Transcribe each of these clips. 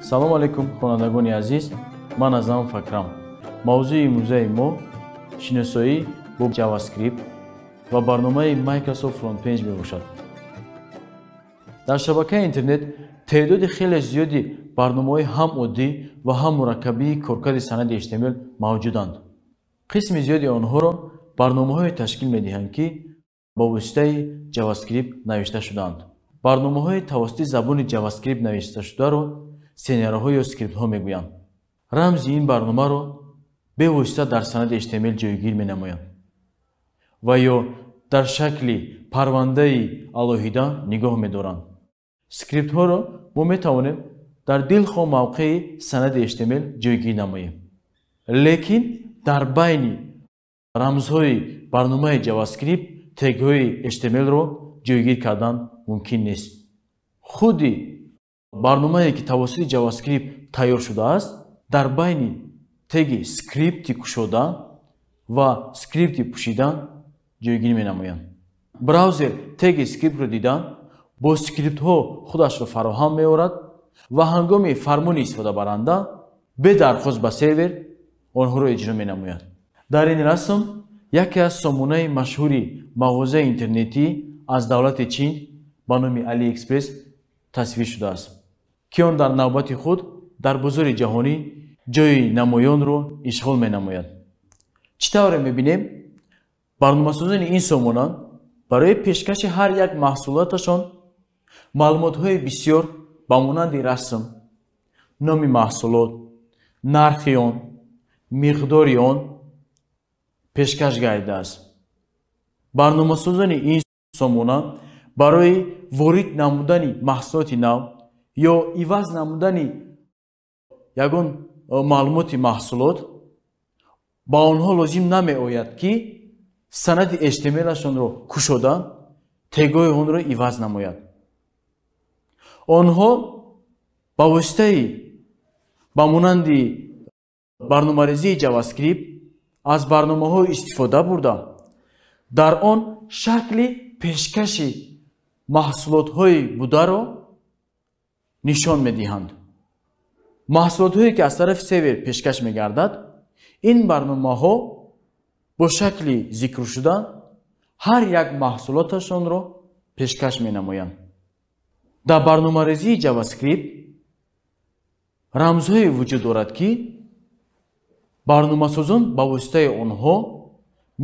салом алейкум хонандагони азиз, ман азам факрам. мавзӯи имрӯзаи мо шиносоӣ бо JavaScript ва барномаи Microsoft Frontpage мебошад. дар шабакаи интернет теъдоди хеле зиёди барномаҳои ҳам оддӣ ва ҳам мураккабии коркарди санади HTML мавҷуданд. қисми зиёди онҳоро барномаҳое ташкил медиҳанд, ки ба воситаи JavaScript навишта шудаанд. барномаҳои тавассути забони JavaScript навишташударо сценариҳо ё скриптҳо мегӯянд. рамзи ин барномаро бевосита дар санади HTML ҷойгир менамоянд ва ё дар шакли парвандаи алоҳида нигоҳ медоранд. скриптҳоро мо метавонем дар дилхо мавқеи санади HTML ҷойгир намоем. лекин дар байни рамзҳои барномаи JavaScript тегҳои HTML-ро ҷойгир кардан мумкин нест. худи барномае ки тавассути JavaScript тайёр шудааст, дар байни теги скрипти кушода ва скрипти пӯшида ҷойгир менамоянд. браузер теги скриптро дида бо скриптҳо худашро фароҳам меорад ва ҳангоми фармони истифодабаранда бе дархост ба сервер онҳоро иҷро менамояд. дар ин расм яке аз сомонаи машҳури мағозаи интернетӣ аз давлати Чин ба номи AliExpress тасвир шудааст, ки он дар навбати худ дар бозори ҷаҳонӣ ҷойи намоёнро ишғол менамояд. чӣ тавре мебинем? барномасозони ин сомона барои пешкаши ҳар як маҳсулоташон маълумотҳои бисёр ба монанди расм, номи маҳсулот, нархи он, миқдори он пешкаш гардидааст. барномасозони ин сомона барои ворид намудани маҳсулоти нав ё иваз намудани ягон маълумоти маҳсулот ба онҳо лозим намеояд, ки санади HTML-ашонро кушода тегҳои онро иваз намояд. онҳо ба воситаи ба монанди барномарезии JavaScript аз барномаҳо истифода бурда дар он шакли пешкаши маҳсулотҳои бударо нишон медиҳанд. маҳсулотҳое ки аз тарафи сервер пешкаш мегардад, ин барномаҳо бо шакли зикршуда ҳар як маҳсулоташонро пешкаш менамоянд. дар барномарезии JavaScript рамзҳое вуҷуд дорад, ки барномасозон ба воситаи онҳо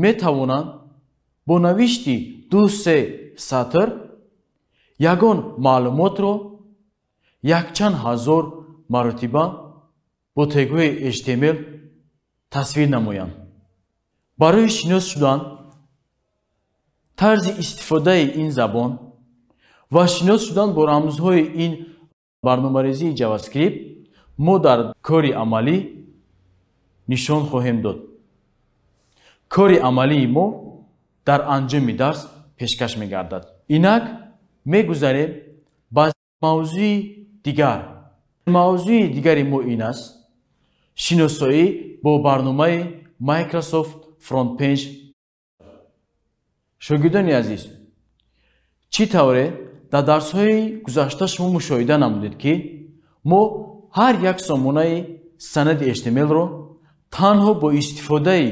метавонанд бо навишти 2-3 сатр ягон маълумотро якчанд ҳазор маротиба бо тегҳои HTML тасвир намоянд. барои шинос шудан тарзи истифодаи ин забон ва шинос шудан бо рамзҳои ин барномарезии JavaScript мо дар кори амалӣ нишон хоҳем дод. кори амалии мо дар анҷоми дарс пешкаш мегардад. инак мегузарем ба мавзӯи дигар. мавзӯи дигари мо ин аст: шиносоӣ бо барномаи Microsoft Frontpage. шогирдони азиз, чӣ тавре дар дарсҳои гузашта шумо мушоҳида намудед, ки мо ҳар як сомонаи санади HTML-ро танҳо бо истифодаи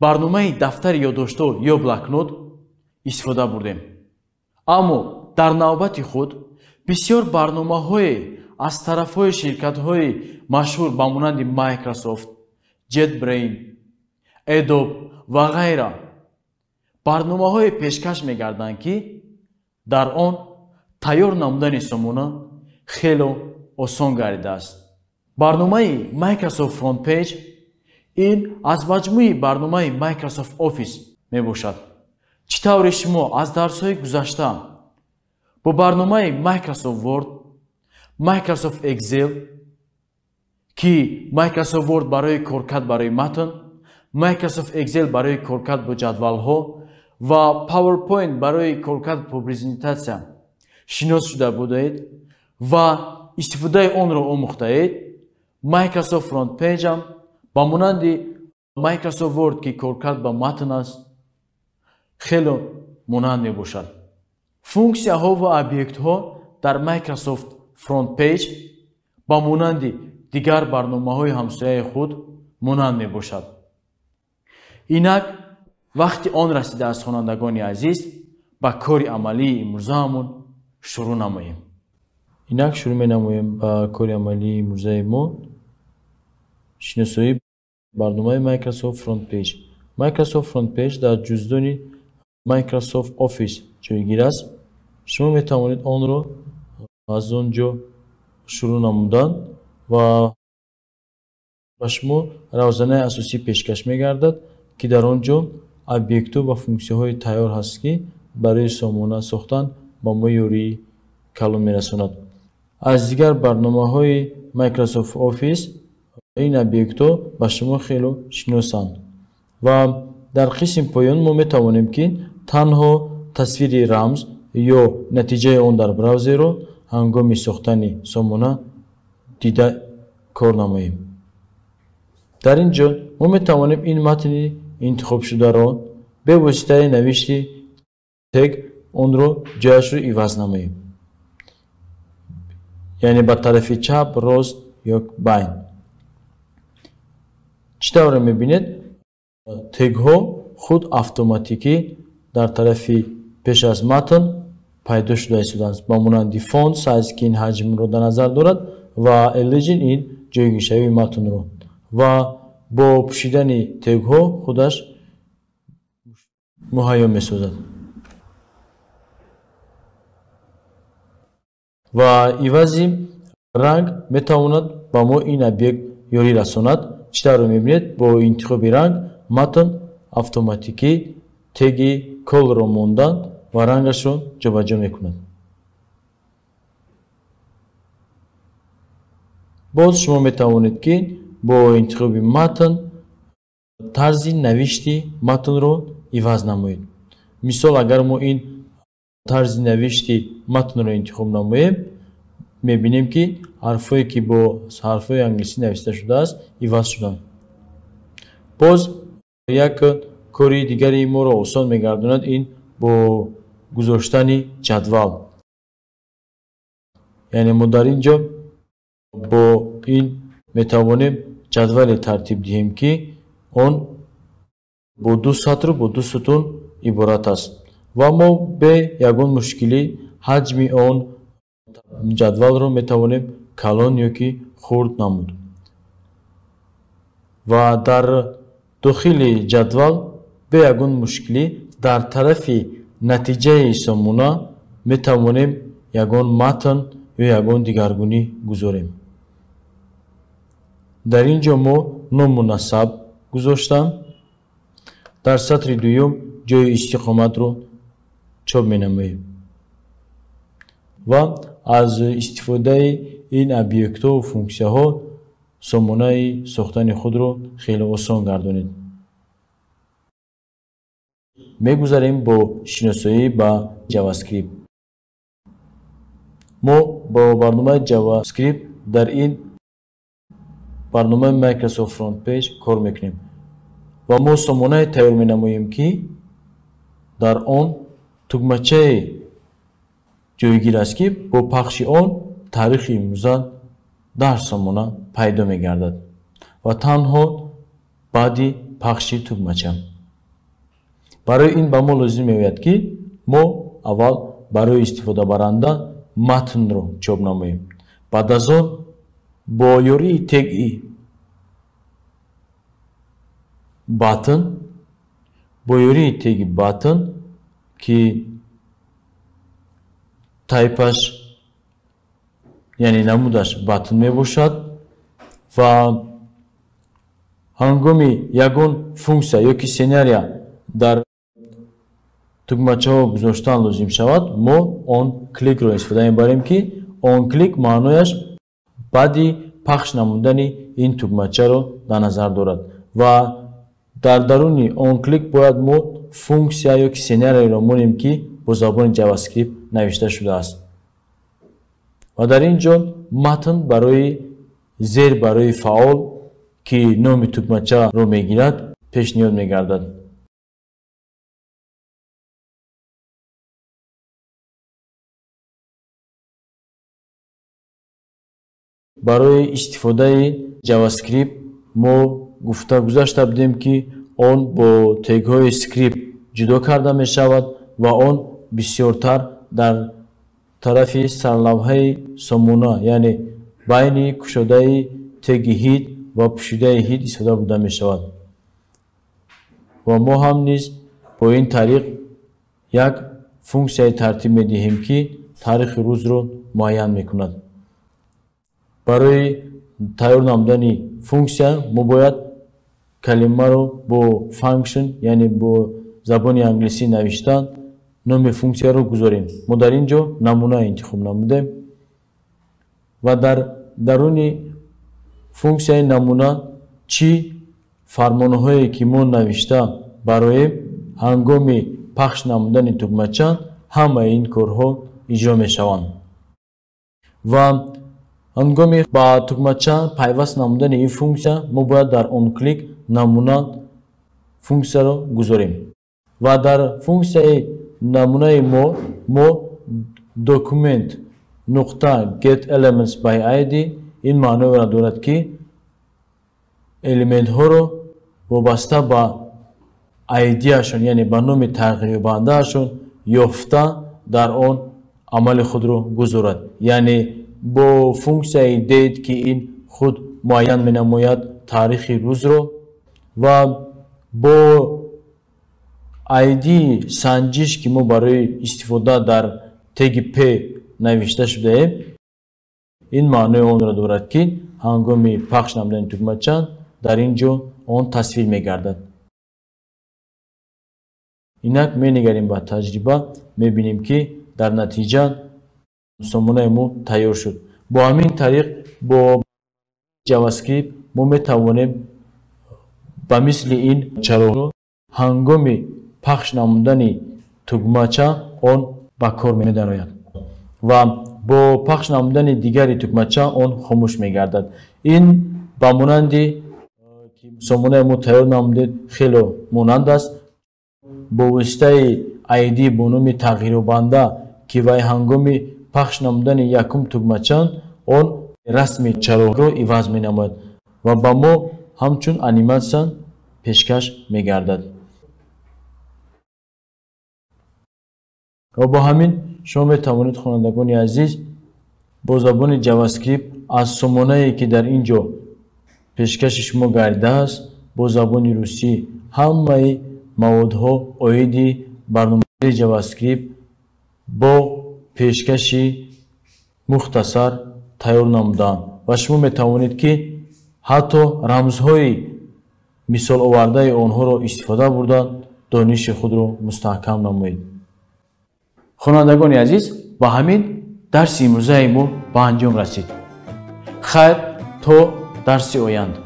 барномаи дафтари ёддоштҳо ё блокнот истифода бурдем. аммо дар навбати худ бисёр барномаҳое аз тарафҳои ширкатҳои машҳур ба монанди Microsoft, JetBrains, Adobe ва ғайра барномаҳое пешкаш мегарданд, ки дар он тайёр намудани сомона хело осон гардидааст. барномаи Microsoft Frontpage ин аз маҷмӯи барномаи Microsoft Office мебошад. чӣ тавре шумо аз дарсҳои гузашта бо барномаи Microsoft Word, Microsoft Excel, ки Microsoft Word барои коркард барои матн, Microsoft Excel барои коркард бо ҷадвалҳо ва PowerPoint барои коркард бо презентатсия шинос шуда будаед ва истифодаи онро омӯхтаед, Microsoft Frontpage ам ба монанди Microsoft Word ки коркард ба матн аст хело монанд мебошад. функсияҳо ва объектҳо дар Microsoft Frontpage ба монанди дигар барномаҳои ҳамсояи худ монанд мебошад. Инак вақти он расидааст, хонандагони азиз, ба кори амалии имрӯзаамон шурӯъ намоем. Инак шурӯъ менамоем ба кори амалии имрӯзаи мо. шиносоии барномаи Microsoft Front Page. Microsoft Front Page дар ҷуздони Microsoft Office ҷойгир аст. шумо метавонед онро аз он ҷо шурӯъ намудан ва ба шумо равзанаи асосӣ пешкаш мегардад, ки дар он ҷо объектҳо ва функсияҳои тайёр ҳаст, ки барои сомона сохтан ба мо ёрии калон мерасонад. аз дигар барномаҳои Microsoft Office ин объектҳо ба шумо хело шиносанд. ва дар қисми поён мо метавонем ки танҳо тасвири рамз ё натиҷаи он дар браузерро ҳангоми сохтани сомона дида кор намоем. дар ин ҷо мо метавонем ин матни интихобшударо бе воситаи навишти тег онро ҷояшро иваз намоем, яъне ба тарафи чап, рост ё байн. чӣ тавре мебинед? тегҳо худ автоматикӣ дар тарафи пеш аз матн пайдо шуда истодааст, ба монанди фонт, сайз, ки ин ҳаҷмро дар назар дорад, ва эллиҷин ин ҷойгиршавии матнро, ва бо пӯшидани тегҳо худаш муҳайё месозад. ва ивази ранг метавонад ба мо ин объект ёрӣ расонад. чӣ тавре мебинед? бо интихоби ранг матн автоматикӣ теги колро мондан ва рангашро ҷобаҷо мекунад. боз шумо метавонед ки бо интихоби матн тарзи навишти матнро иваз намоед. мисол, агар мо ин тарзи навишти матнро интихоб намоем, мебинем ки ҳарфҳое ки бо ҳарфҳои англисӣ нависта шудааст иваз шуданд. боз як кори дигари моро осон мегардонад ин бо гузоштани ҷадвал. яъне мо дар ин ҷо бо ин метавонем ҷадвале тартиб диҳем, ки он бо ду сатру бо ду сутун иборат аст, ва мо бе ягон мушкилӣ ҳаҷми он ҷадвалро метавонем калон ё ки хурд намуд. ва дар дохили ҷадвал бе ягон мушкилӣ дар тарафи натиҷаи сомона метавонем ягон матн ё ягон дигаргунӣ гузорем. дар ин ҷо мо ному насаб гузоштам. дар сатри дуюм ҷои истиқоматро чоп менамоем ва аз истифодаи ин объектҳо ва функсияҳо сомонаи сохтани худро хеле осон гардонед. мегузарем бо шиносоӣ ба JavaScript. мо бо барномаи JavaScript дар ин барномаи Microsoft Front Page кор мекунем ва мо сомонае тайёр менамоем, ки дар он тугмачае ҷойгир аст, ки бо пахши он таърихи имрӯза дар сомона пайдо мегардад ва танҳо баъди пахши тугмача. барои ин ба мо лозим меояд, ки мо аввал барои истифодабаранда матнро чоп намоем. баъд аз он бо ёрии теги батн, ки тайпаш яъне намудаш батн мебошад, ва ҳангоми ягон функсия ё ки сценария дар тугмачаҳо гузоштан лозим шавад, мо он кликро истифода мебарем, ки он клик маънояш баъди пахш намудани ин тугмачаро дар назар дорад, ва дар даруни он клик бояд мо функсия ё ки сценарияро монем, ки бо забони JavaScript навишта шудааст. ва дар ин ҷо матн барои зер барои фаъол, ки номи тугмачаро мегирад, пешниҳод мегардад. барои истифодаи JavaScript мо гуфта гузашта будем ки он бо тегҳои скрипт ҷудо карда мешавад ва он бисёртар дар тарафи сарлавҳаи сомона, яъне байни кушодаи теги hit ва пӯшидаи hit истифода бурда мешавад. ва мо ҳам низ бо ин тариқ як функсияи тартиб медиҳем ки таърихи рӯзро муайян мекунад. барои тайёр намудани функсия мо бояд калимаро бо function, яъне бо забони англисӣ навишта номи функсияро гузорем. мо дар ин ҷо намуна интихоб намудем ва дар даруни функсияи намуна чӣ фармонҳое ки мо навишта бароем ҳангоми пахш намудани тугмача ҳамаи ин корҳо иҷро мешаванд. ва ҳангоми ба тугмача пайваст намудани ин функсия мо бояд дар он клик намуна функсияро гузорем. ва дар функсияи намунаи мо document нуқта get elements by id ин маъноеро дорад ки элементҳоро вобаста ба айдиашон, яъне ба номи тағйирёбандаашон ёфта дар он амали худро гузорад. яъне бо функсияи date ки ин худ муайян менамояд таърихи рӯзро ва бо id санҷиш ки мо барои истифода дар теги p навишта шудаем, ин маънои онро дорад ки ҳангоми пахш намудани тугмача дар ин ҷо он тасвир мегардад. инак менигарем ба таҷриба, мебинем ки дар натиҷа сомонаи мо тайёр шуд. бо ҳамин тариқ бо JavaScript мо метавонем ба мисли ин чароғро ҳангоми пахш намудани тугмача он ба кор медарояд ва бо пахш намудани дигари тугмача он хомӯш мегардад. ин ба монанди ки сомонаи мо тайёр намудед хело монанд аст. бо воситаи id бо номи тағйирёбанда ки вай ҳангоми пахш намудани якум тугмача он расми чароғро иваз менамояд ва ба мо ҳамчун аниматсия пешкаш мегардад. ва бо ҳамин шумо метавонед хонандагони азиз бо забони JavaScript аз сомонае ки дар ин ҷо пешкаши шумо гардидааст бо забони русӣ ҳамаи маводҳо оиди барномаи JavaScript бо пешкаши мухтасар тайёр намудаанд ва шумо метавонед ки ҳатто рамзҳои мисоловардаи онҳоро истифода бурда дониши худро мустаҳкам намоед. хонандагони азиз, ба ҳамин дарси имрӯзаи мо ба анҷом расид. хайр то дарси оянда.